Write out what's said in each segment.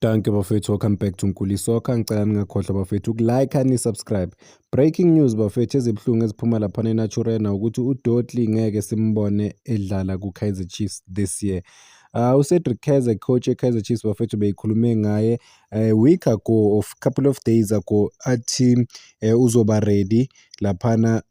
Danke bafethu, welcome back to Nkuli Soccer. Ngicela ningakhohlwa bafethu ukulike ni-subscribe. Breaking news bafethu ezibuhlungu eziphuma lapha eNaturena ukuthi uDotli ngeke simbone edlala ku-Kaizer Chiefs this year. UCedric Kaizer, coach e-Kaizer Chiefs bafethu beyikhulume ngaye week ago of couple of days ago athi uzoba ready laphana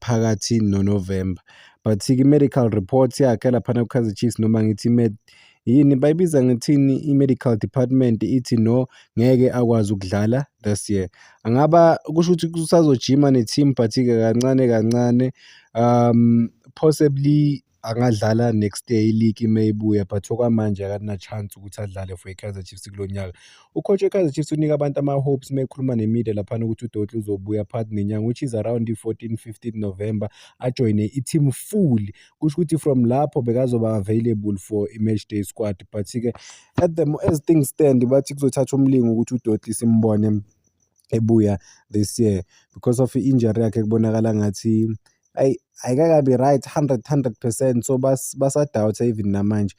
phakathi noNovember. But i-medical report yakhe laphana ku-Kaizer Chiefs noma ngithi yini bayibiza ngithini i-medical department ithi no ngeke akwazi ukudlala this year. Angaba kusho ukuthi kusazojima ne-team but-ke kancane kancane possibly angadlala next year i-league mayibuya but okwamanje akana-chance ukuthi adlale for i-Kaizer Chiefs kulo nyaka. Ucoach we-Kaizer Chiefs unika abantu ama-hopes mayekhuluma ne-media laphana ukuthi uDotli uzobuya phakathi nenyanga which is around i-14-15 November ajoyine i-team full. Kusho ukuthi from lapho bekazoba available for i-match day squad but-ke as things stand bathi kuzothatha umlingo ukuthi uDotli simbone ebuya this year because of i-injury yakhe kubonakala ngathi ayikakabi right 100% so basadoubt even namanje.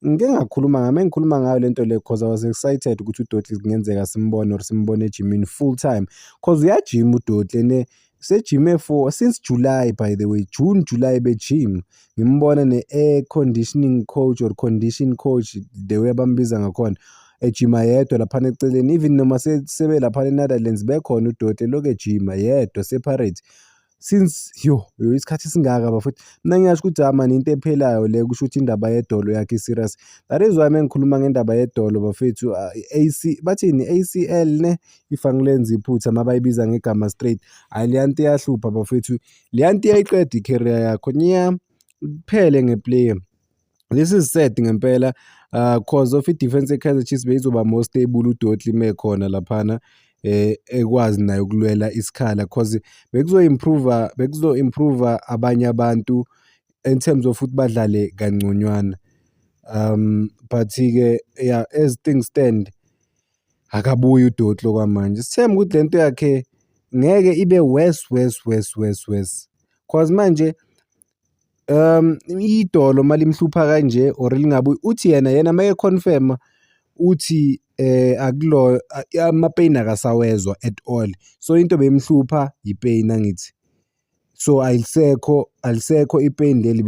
Ngikhuluma ngayo lento le because I was excited ukuthi uDotli kungenzeka simbone or simbone ejimini full time because uyajima uDotli and sejime for since July, by the way, July bejim. Ngimbona ne-air conditioning coach or condition coach the way abambiza ngakhona ejima yedwa laphana eceleni, even noma sebe laphana eNetherlands bekhona uDotli lokhu ejima yedwa separate since isikhathi singaka bafethu. Mina ngiyasho ukuthi amani into ephelayo le kusho ukuthi indaba yedolo yakhe serious. That is why mengikhuluma ngendaba yedolo bafethu bathini ACL ne if angilenza iphutha mabayibiza ngegama straight. Aliyanti yahlupha bafethu, liyanti yayiqeda i-career yakho nya phele ngeplayer. This is sad ngempela cause of i-defense e-Kaizer Chiefs beyizoba more stable uDotli mekhona laphana ekwazi nayo ukulwela isikhala cause bekuzo-improve abanye abantu in terms of ukuthi badlale kangconywana. But-ke yeah, as things stand akabuyi uDotli okwamanje. Sithemba ukuthi lento yakhe ngeke ibe worse cause manje idolo malimhlupha kanje or lingabuyi uthi yena make confirm uthi akulo ama-pain akasawezwa at all, so into bemhlupha i-pain angithi, so alisekho i-pain leli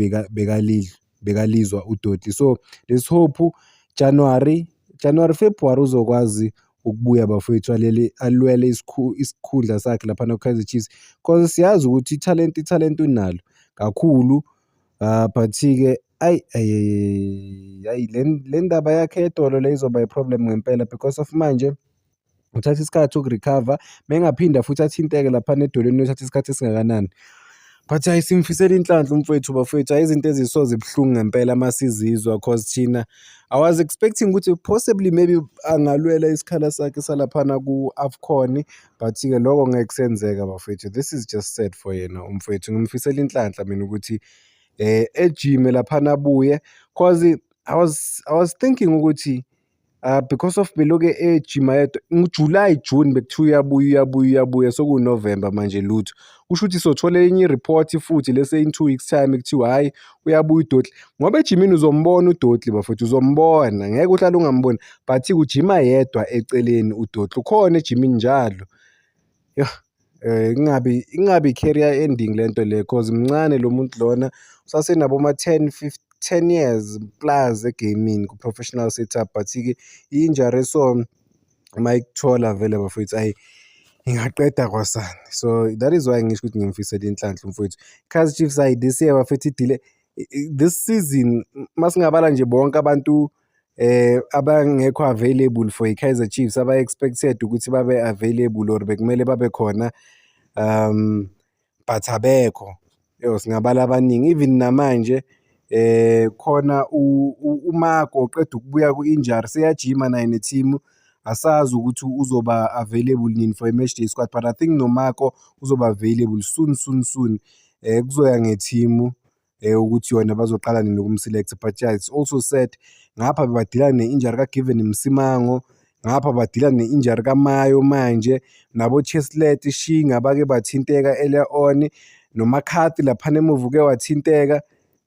bekalizwa uDotli. So let's hope January February uzokwazi ukubuya bafethu alwele isikhundla sakhe lapha no-Kaizer Chiefs cause siyazi ukuthi i-talent unalo kakhulu. But-ke le ndaba yakhe yedolo le izoba i-problem ngempela because of manje uthatha isikhathi ukurecover mengaphinda futhi athinteke laphana edolweni uthatha isikhathi esingakanani. But simfisela inhlanhla umfowethu bafethu, izinto ezisoze buhlungu ngempela masizizwa cause thina I was expecting ukuthi possibly maybe angalwela isikhala sakhe salaphana ku-AFCON but-ke lokho ngeke kusenzeka bafethu. This is just sad for yena umfowethu, ngimfisela inhlanhla mina ukuthi ejime laphana abuye cause I was thinking ukuthi because of beloke ejima yedwa ngoJuly June bekuthiwa uyabuya sokuNovember manje lutho. Kusho ukuthi sothola enye i-report futhi lese in 2 weeks time kuthiwa hayi uyabuya uDotli ngoba ejimini uzombona uDotli bafethu, uzombona ngeke uhlale ungamboni but ujima yedwa eceleni uDotli ukhona ejimini njalo. Ingabi career ending lento le cause mncane lo muntu lona usasenabo ma-10 years plus egaming ku-professional setup but-ke i-injury so mayikuthola vele bafethu ingaqeda kwasani. So that is why ngisho ukuthi ngimfisela inhlanhla umfowethu. Kaizer Chiefs this year bafethu idile this season masingabala nje bonke abantu abangekho available for i-Kaizer Chiefs aba-expected ukuthi babe available or bekumele babe khona but abekho. Singabala abaningi even namanje khona uMarco oqeda ukubuya ku-injury seyajima naye ne-team, asazi ukuthi uzoba available nini for i-match day squad but I think noMarco uzoba available soon. Kuzoya nge-team ukuthi yona bazoqala nini ukumselect but yeah, it's also said ngapha badila ne-injury kaGiven Msimango, ngapha badila ne-injury kaMayo manje nabo Cheslett Shinga bake bathinteka earlier on, noMcCarthy laphana emuva uke wathinteka.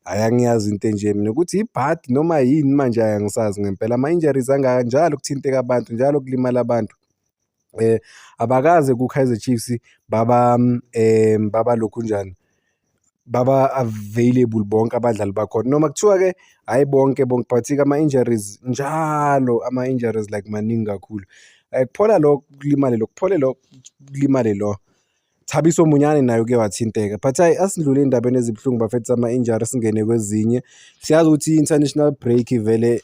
hhayi angiyazi into enje mina ukuthi ibhadi noma yini manje angisazi ngempela. Ama-injuries angaka njalo kuthinteka abantu, njalo kulimala abantu. Abakaze ku-Kaizer Chiefs baba lokhunjani, baba-available bonke abadlali bakhona, noma kuthiwa-ke hhayi bonke but-ke ama-injuries njalo, ama-injuries like maningi kakhulu. Kuphola lo kulimale lo, kuphole lo kulimale lo. Thabiso Munyane naye uke wathinteka, but hhayi asindlule ey'ndabeni ezibuhlungu bafethu ama-injury singene kwezinye. Siyazi ukuthi i-international break vele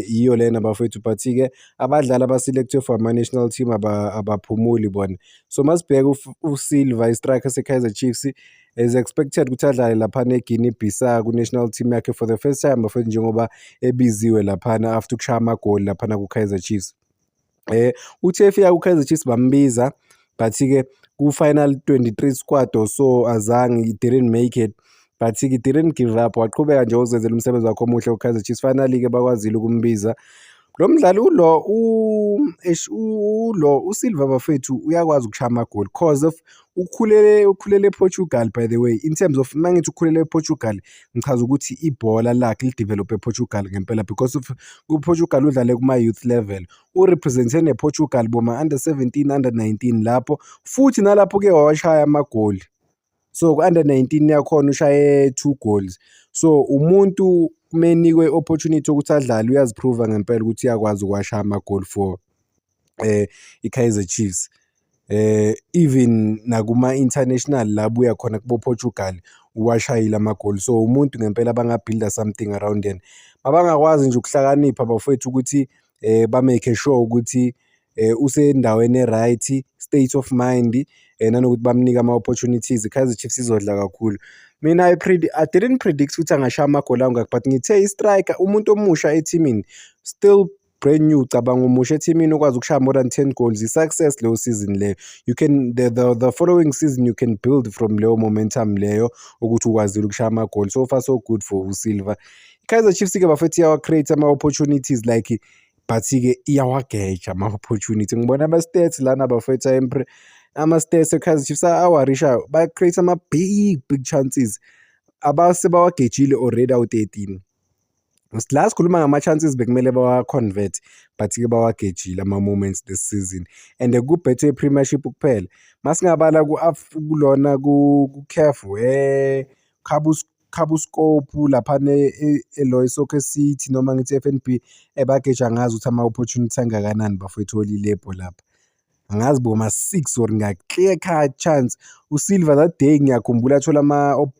yiyo lena bafethu, but-ke abadlali aba-selectwe for ama-national team abaphumuli bona. So masibheka uSilva i-striker se-Kaizer Chiefs is expected ukuthi adlale laphana eGuinea Bissau ku-national team yakhe for the first time bafethu, njengoba ebiziwe laphana after ukushaya amagoli laphana ku-Kaizer Chiefs. Uthe efika ku-Kaizer Chiefs bambiza, but-ke ku-final 23 squad or so azange, he didn't make it, but-ke he didn't give up, waqhubeka nje uzenzela umsebenzi wakhe omuhle ku-Kaizer Chiefs. Finally-ke bakwazile ukumbiza lo mdlali uSilva bafethu uyakwazi ukushaya amagoli cause of ukhulele ePortugal. By the way, in terms of mangithi ukhulele ePortugal, ngichaza ukuthi ibhola lakhe lidevelop ePortugal ngempela, because of kuPortugal udlale kuma-youth level, urepresente nePortugal boma under 17, under 19 lapho, futhi nalapho-ke wawashaya amagoli. So ku-under 19 yakhona ushaye 2 goals. So umuntu menikwe opportunity ukuthi adlale uyaziprova ngempela ukuthi uyakwazi ukuwashaya amagoli for i-Kaizer Chiefs. Even nakuma-international la buya khona kubo-Portugal uwashayile amagoli. So umuntu ngempela abanga-builder something around yena. Mabangakwazi nje ukuhlakanipha bafethu ukuthi ba-make sure ukuthi usendaweni e-right, state of mind, nanokuthi bamnike ama-opportunities, i-Kaizer Chiefs izodla kakhulu. Mina I didn't predict ukuthi angashaya amagoli angakhi, but ngithe i-striker, umuntu omusha ethimini, still brand new, cabanga umusha ethimini ukwazi ukushaya more than 10 goals, i-success leyo season leyo. You can the following season you can build from leyo momentum leyo ukuthi ukwazile ukushaya amagoli. So far so good for uSilva. I-Kaizer Chiefs-ke bafethu iyawa-create ama-opportunities like, but-ke iyawageja ama-opportunity. Ngibona ama-stats lana bafethu ama-stats e-Kaizer Chiefs awarishayo, ba-create big chances, abasebawagejile already awu-13. La sikhuluma ngama-chances bekumele bawa-convert, but-ke bawagejile ama-moments this season, and ku-Betway Premiership kuphela. Masingabala kulona ku-CAF, Cabo Scope laphana eLoyi Soccer City, noma ngithi FNB, bageja ngazi ukuthi ama-opportunity angakanani bafethu olilebho lapha. Angazi boma-6 or nga-clear cut chance. uSilva that day ngiyakhumbula athola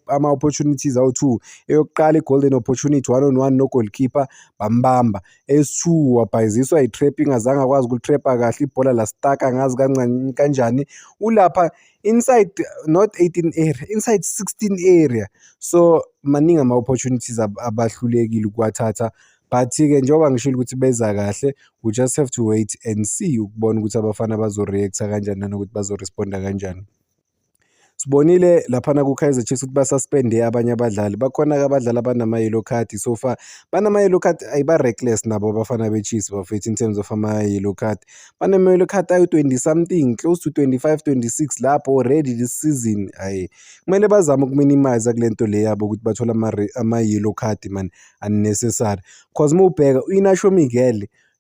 ama-opportunities awu-2. Eyokuqala i-golden opportunity 1-on-1 no-goalkeeper bambamba. Esi-2 wabhayiziswa i-trapping, azange akwazi ukulitrapha kahle ibhola la stuck angazi kanjani. Ulapha inside not 18 area, inside 16 area. So maningi ama-opportunities abahlulekile ukuwathatha, but-ke njengoba ngishilo ukuthi beza kahle, we just have to wait and see ukubona ukuthi abafana bazo-react-a kanjani nanokuthi bazo-responda kanjani. Sibonile laphana ku-Kaizer Chiefs ukuthi basuspende abanye abadlali. Bakhona-ke abadlali abanama-yellow card so far, banama-yellow card, ayiba-reckless nabo abafana be-Chiefs bafethu in terms of ama-yellow card. Banama-yellow card ayi-20 something, close to 25, 26 lapho already this season. Hhayi, kumele bazame ukuminimize kule nto le yabo ukuthi bathole ama-yellow card man, unnecessary. Cause uma ubheka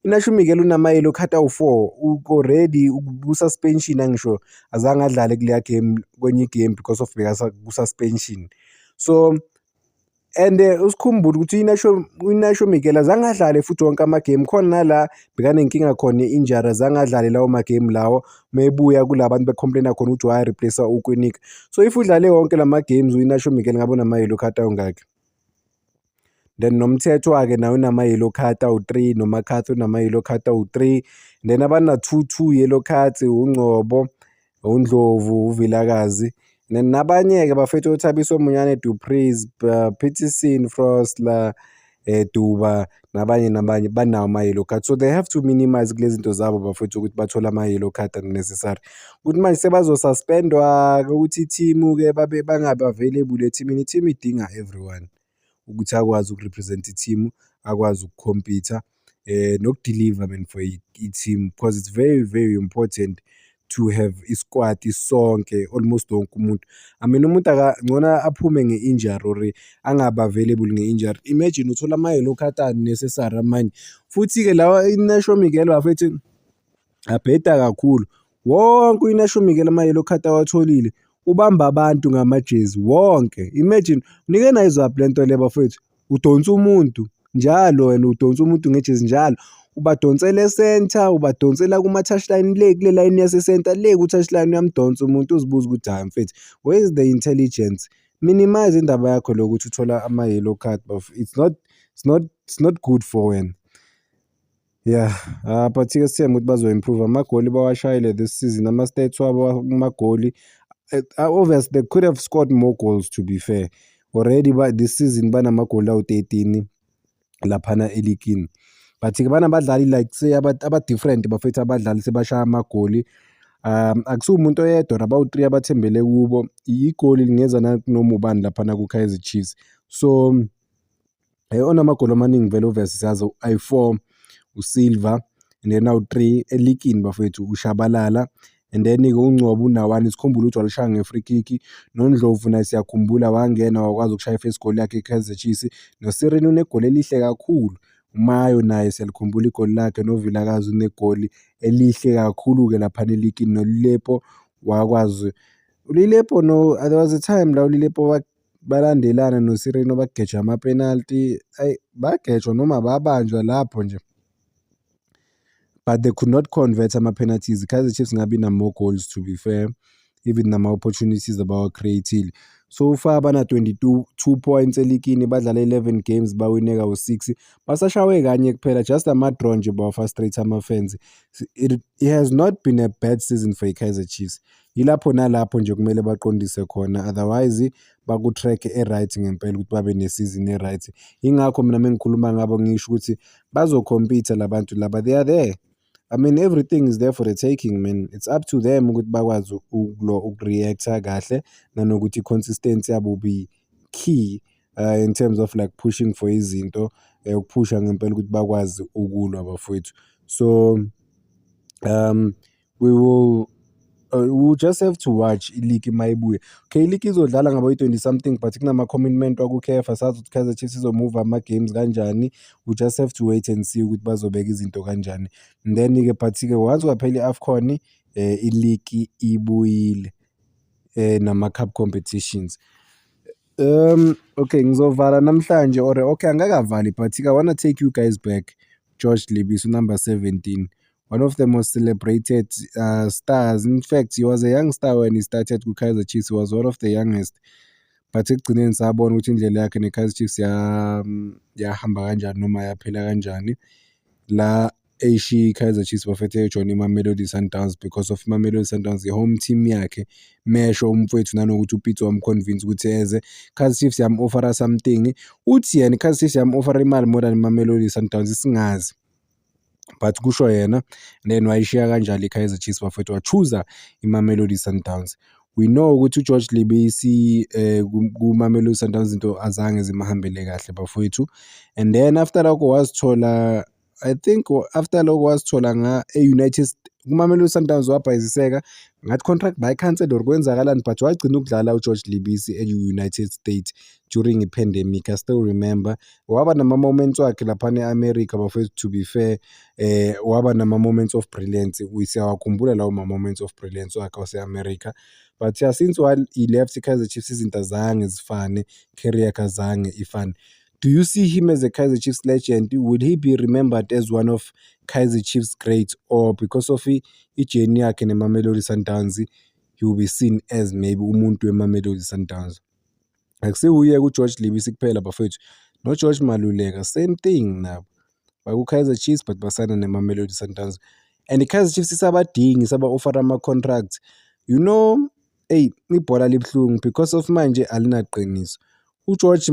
Inacio Miguel unama-yellow card awu-4, already ku-suspension angisho, azange adlale kuleya game, kwenye igame because of ku-suspension. So and usikhumbule ukuthi Inacio Miguel azange adlale futhi wonke ama-game, khona nala bekanenkinga khona i-injury, azange adlale lawo ma-game lawo, mebuya kulabantu be-complain khona ukuthi wayereplace uKwinika. So if udlale wonke lama-games u-Inacio Miguel ngabe unama-yellow card awungakhi. Then nomthetho-ke nawo unama-yellow card awu-3, noMakhathi unama-yellow card awu-3, then abana-2 yellow cards uNgcobo, uNdlovu, uVilakazi, then nabanye-ke bafethu oThabiso Munyane, du Preez, Peterson, Frosler, Duba, nabanye banawo ama-yellow card. So they have to minimize kulezi zinto zabo bafethu ukuthi bathole ama-yellow card unnecessary. Ukuthi manje sebazosuspendwa-ke ukuthi i-team-ke bangabi available ethimini. I-team idinga everyone ukuthi akwazi ukurepresent i-team, akwazi ukukhompitha, nokudeliver man for i-team, because it's very very important to have isquad sonke, almost wonke umuntu. I mean umuntu ngcono aphume nge-injury or angabi available nge-injury. Imagine uthola ama-yellow card unnecessary amanye. Futhi-ke lawa iNacho Miguel bafethu abheda kakhulu. Wonke uNacho Miguel ama-yellow card awatholile ubamba abantu ngamajezi wonke. Imagine unike nayizwaphi lento le bafethu. Udonsa umuntu njalo wena udonsa umuntu ngejezi njalo. Ubadonsela e-center, ubadonsela kuma-touchline le kule line yase-center le ku-touchline uyamdonsa umuntu uzibuza ukuthi hayi mfethu where is the intelligence? Minimize indaba yakho lokuthi uthola ama-yellow card it's not good for wena. Yeah, but-ke sithemba ukuthi bazo-improve. Amagoli bawashayile this season, ama-stats wabo amagoli. Obviously they could have scored more goals to be fair. Already this season banamagoli awu-13 laphana eligini. But-ke banabadlali like say aba-different bafethu abadlali sebashaya amagoli. Akusiwo umuntu oyedwa abawu-3 abathembele kubo. Igoli lingeza noma ubani laphana ku-Kaizer Chiefs. So onamagoli amaningi vele obviously siyazi ayi-4 uSilva and then awu-3 eligini bafethu uShabalala and then-ke uNgcobo una-1. Sikhumbule ukuthi walishaya nge-free kick. noNdlovu naye siyakhumbula wangena wakwazi ukushaya i-first goal yakhe eKaizer Chiefs. noSireni unegoli elihle kakhulu. uMayo naye siyalikhumbula igoli lakhe. noVilakazi unegoli elihle kakhulu-ke laphana eligini. noLilepo wakwazi uLilepo there was a time la uLilepo balandelana noSireni bageja ama-penalty. Bagejwa noma babanjwa lapho nje. But they could not convert ama-penalties. Kaizer Chiefs ngabi na-more goals to be fair, even nama-opportunities abawa-create-ile. So far bana-22 points eligini, badlala 11 games bawine kawu-6. Basashawe kanye kuphela, just ama-draw nje bawa-frustrate ama-fans. It has not been a bad season for i-Kaizer Chiefs. Yilapho nalapho nje kumele baqondise khona, otherwise baku-track e-right ngempela ukuthi babe ne-season e-right. Yingakho mina mengikhuluma ngabo ngisho ukuthi bazocompete labantu laba, they are there. I mean everything is there for the taking, man. It's up to them ukuthi bakwazi ukureacta kahle nanokuthi consistency yabo be key in terms of like pushing for izinto, ukuphusha ngempela ukuthi bakwazi ukulwa bafowethu. So we'll just have to watch iligi mayibuye. Okay, iligi izodlala ngabo-20 something but kunama-commitment waku-CAF asazi ukuthi Kaizer Chiefs izomove ama-games kanjani. We just have to wait and see ukuthi bazobeka izinto kanjani. And then-ke but-ke once kwaphela i-AFCON iligi ibuyile nama-cup competitions. Okay, ngizovala namhlanje okay angakavali but-ke I wanna take you guys back. George Libiso, number 17. One of the most celebrated stars. In fact, he was a young star when he started with Kaizer Chiefs. He was one of the youngest. But ekugcineni sabona ukuthi indlela yakhe neKaizer Chiefs yahamba kanjani noma yaphela kanjani. La eyishiya iKaizer Chiefs bafethu ejoin iMamelodi Sundowns because of iMamelodi Sundowns i-home team yakhe. Mesho umfowethu nanokuthi uPitso wamconvince ukuthi eze. Kaizer Chiefs yam-offera something. Uthi yena iKaizer Chiefs yam-offera imali more than iMamelodi Sundowns, isingazi. But kusho yena and then wayishiya kanjalo iKaizer Chiefs bafethu wachuza iMamelodi Sundowns. We know ukuthi uGeorge Libisi kuMamelodi Sundowns into azange zimahambele kahle bafethu. And then after lokho wazithola, I think after lokho wazithola e-United kuMamelodi Sundowns wabhayiziseka ngathi contract bayi-cancel or kwenzakalani but wagcina ukudlala uGeorge Libisi e-United States during i-pandemic. I still remember waba nama-moments wakhe laphana e-America bafethu, to be fair waba nama-moments of brilliance. Siyawakhumbula lawo ma-moments of brilliance wakhe wase-America. But yeah, since while he left iKaizer Chiefs izinto azange zifane, career kazange ifane. Do you see him as a Kaizer Chiefs legend? Would he be remembered as one of Kaizer Chiefs greats, or because of i-journey yakhe neMamelodi Sundowns he will be seen as maybe umuntu weMamelodi Sundowns? Akusiwuye kuGeorge Libisi kuphela bafethu, noGeorge Maluleka same thing nabo baku-Kaizer Chiefs but basana neMamelodi Sundowns. And iKaizer Chiefs isabadingi, isaba-offer ama-contracts. You know, ibhola libuhlungu because of manje alinaqiniso. uGeorge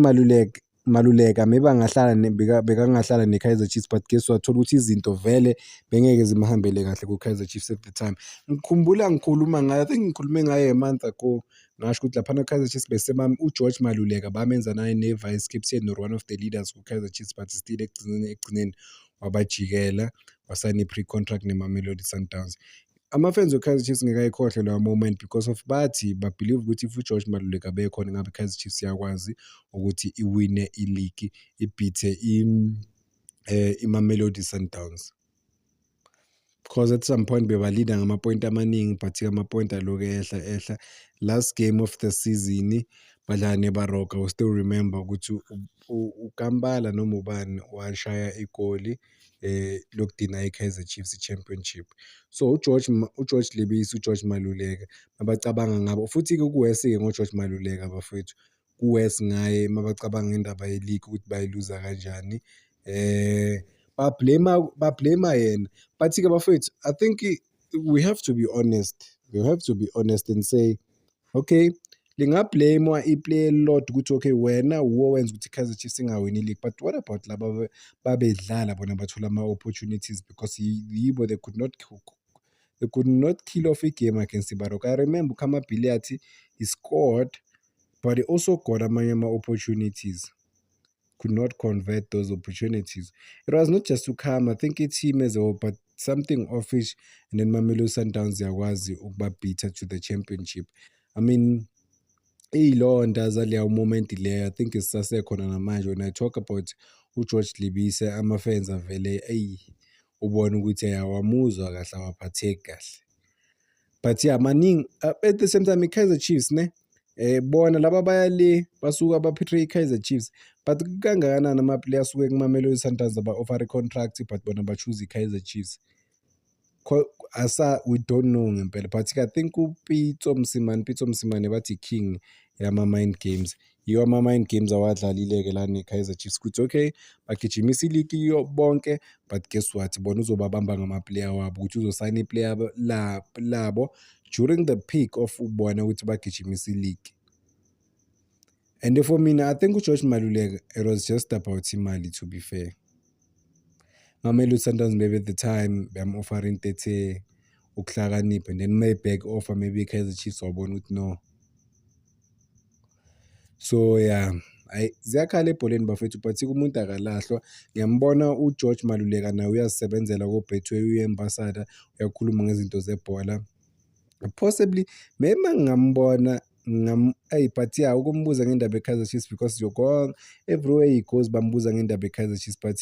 Maluleka maybe bekangahlala neKaizer Chiefs but guess what, thola ukuthi izinto vele bengeke zimahambele kahle kuKaizer Chiefs at the time. Ngikhumbula ngikhuluma ngaye, I think ngikhulume ngaye a month ago, ngasho ukuthi laphana Kaizer Chiefs uGeorge Maluleka bamenza naye ne-vice captain or one of the leaders kuKaizer Chiefs but still ekugcineni wabajikela wasayina i-pre-contract neMamelodi Sundowns. ama-fans we-Kaizer Chiefs ngeke ayikhohlwe leyo moment because of bathi babelieve ukuthi if uGeorge Maluleka bekhona ngabe i-Kaizer Chiefs iyakwazi ukuthi iwine i-league ibhithe iMamelodi Sundowns. Because at some point bebalida ngamapoint amaningi but amapoint aloke ehla. Last game of the season badlala neBaroka. I still remember ukuthi uKambala noma ubani washaya igoli lokudina iKaizer Chiefs championship. So uGeorge Libisi, uGeorge Maluleka mabacabanga ngabo futhi ke kuwese ngoGeorge Maluleka bafethu kuwese ngaye mabacabanga indaba ye-league ukuthi bayiluza kanjani. Ba-blame yena. But ke bafethu, I think we have to be honest. We have to be honest and say, okay, linga-blamewa iplayer lot ukuthi okay wena wenza ukuthi iKaizer Chiefs ingawini league, but what about laba babedlala bona bathola ama-opportunities because yibo they could not kill off igame against iBaroka. I remember uKhamabhili he scored but he also got amanye ama-opportunities, could not convert those opportunities. It was not just to come, I think it's him as well, but something offish, and then Mamelodi Sundowns yakwazi ukubabhitha to the championship. I mean, iy'lowo ndaza leyo moment leyo, I think isasekhona namanje. When I talk about uGeorge Libise, ama-fans avele ubone ukuthi awamuzwa kahle, awaphatheki kahle. But yeah, maningi at the same time iKaizer Chiefs ne bona laba bayale basuka baphethe iKaizer Chiefs, but kangakanani ama-players asuke kuMamelodi Sundowns aba-offer i-contract but bona ba-choose iKaizer Chiefs. We don't know ngempela, but I think uPitso Msimane bathi king yama-mind games. Yiyo ama-mind games awadlalile-ke la neKaizer Chiefs ukuthi okay bagijimisa iligi bonke, but guess what, bona uzobabamba ngama-player wabo ukuthi uzosayina iplayer labo during the peak of ubona ukuthi bagijimisa iligi. And for me, I think uGeorge Maluleka, it was just about imali, to be fair. Mamelodi Sundowns maybe at the time offering 30 ukuhlakanipha, and then may back offer maybe iKaizer Chiefs wabona ukuthi no. So yeah, ziyakhala ebholeni bafethu, but umuntu akalahlwa. Ngiyambona uGeorge Maluleka naye uyazisebenzela ko-Betway, uyi-ambassador, uyakhuluma ngezinto zebhola. Possibly maybe ngingambona but yeah, ukumbuza ngendaba yeKaizer Chiefs because you're going everywhere he goes bambuza ngendaba yeKaizer Chiefs, but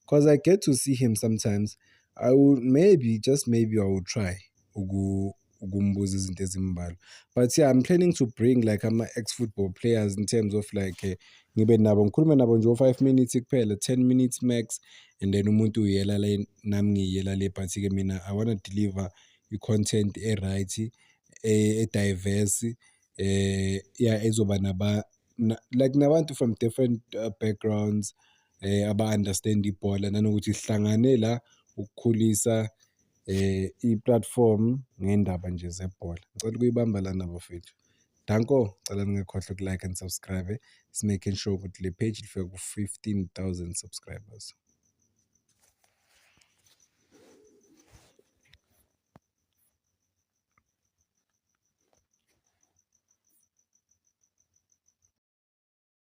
because I get to see him sometimes, I will maybe I will try ukumbuza izinto ezimbalwa. But yeah, I'm planning to bring like ex-football players in terms of like ngibe nabo ngikhulume nabo nje 5 minutes kuphela, 10 minutes max, and then umuntu uyela le nami ngiyela le, but mina I want to deliver i-content e-right, e-diverse, yeah, ezoba like nabantu from different backgrounds, aba-understand ibhola nanokuthi sihlangane la ukukhulisa i-platform ngendaba nje zebhola. Ngicela ukuyibamba lana bafethu. Danko, cela ningekhohlwe uku-like and subscribe. It's making sure ukuthi le page lifika ku-15,000 subscribers.